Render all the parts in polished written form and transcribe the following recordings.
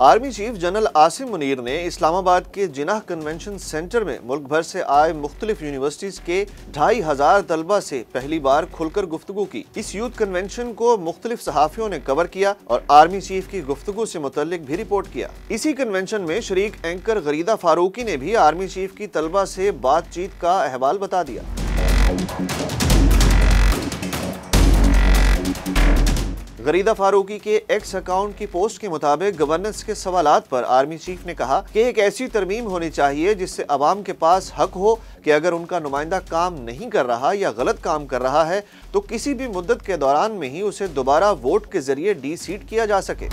Army chief general Asim Munir ने इस्लामाबाद के Jinnah convention centre में मुल्क भर से आए मुख्तलिफ यूनिवर्सिटीज के 2500 तलबा से पहली बार खुलकर गुफ्तगू की। इस यूथ कन्वेंशन को मुख्तलिफ सहाफियों ने कवर किया और आर्मी चीफ की गुफ्तगू से मुतल्लिक भी रिपोर्ट किया। इसी कन्वेंशन में शरीक एंकर गरीदा फारूकी ने भी आर्मी चीफ की तलबा से बातचीत का अहवाल बता दिया। गरीदा फारूकी के एक्स अकाउंट की पोस्ट के मुताबिक गवर्नेंस के सवालात पर आर्मी चीफ ने कहा कि एक ऐसी तरमीम होनी चाहिए जिससे अवाम के पास हक हो कि अगर उनका नुमाइंदा काम नहीं कर रहा या गलत काम कर रहा है तो किसी भी मुद्दत के दौरान में ही उसे दोबारा वोट के जरिए डी-सीट किया जा सके।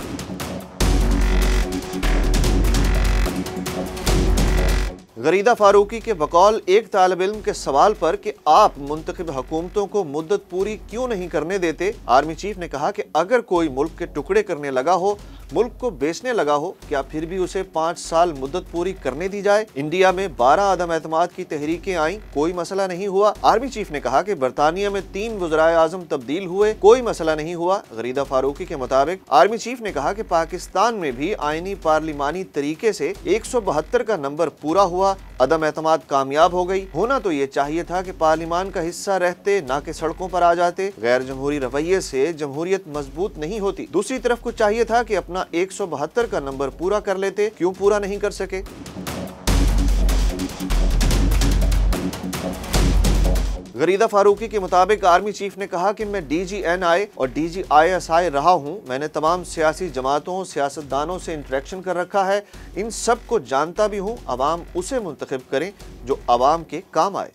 गरीदा फारूकी के बकौल एक तालिब इल्म के सवाल पर कि आप मुंतखब हुकूमतों को मुद्दत पूरी क्यों नहीं करने देते, आर्मी चीफ ने कहा कि अगर कोई मुल्क के टुकड़े करने लगा हो, मुल्क को बेचने लगा हो, क्या फिर भी उसे 5 साल मुद्दत पूरी करने दी जाए। इंडिया में 12 अदम एतमाद की तहरीकें आईं, कोई मसला नहीं हुआ। आर्मी चीफ ने कहा कि बरतानिया में 3 वज़राए आज़म तब्दील हुए, कोई मसला नहीं हुआ। गरीदा फारूकी के मुताबिक आर्मी चीफ ने कहा कि पाकिस्तान में भी आईनी पार्लिमानी तरीके से 172 का नंबर पूरा हुआ, अदम एतमाद कामयाब हो गई। होना तो ये चाहिए था कि पार्लिमान का हिस्सा रहते, ना कि सड़कों पर आ जाते। गैर जमहूरी रवैये से जमहूरियत मजबूत नहीं होती। दूसरी तरफ को चाहिए था कि अपना 172 का नंबर पूरा कर लेते, क्यों पूरा नहीं कर सके। गरीदा फारूकी के मुताबिक आर्मी चीफ ने कहा कि मैं DGNI और DGISI रहा हूं, मैंने तमाम सियासी जमातों, सियासतदानों से इंटरेक्शन कर रखा है, इन सब को जानता भी हूं। अवाम उसे मुंतखब करें जो अवाम के काम आए।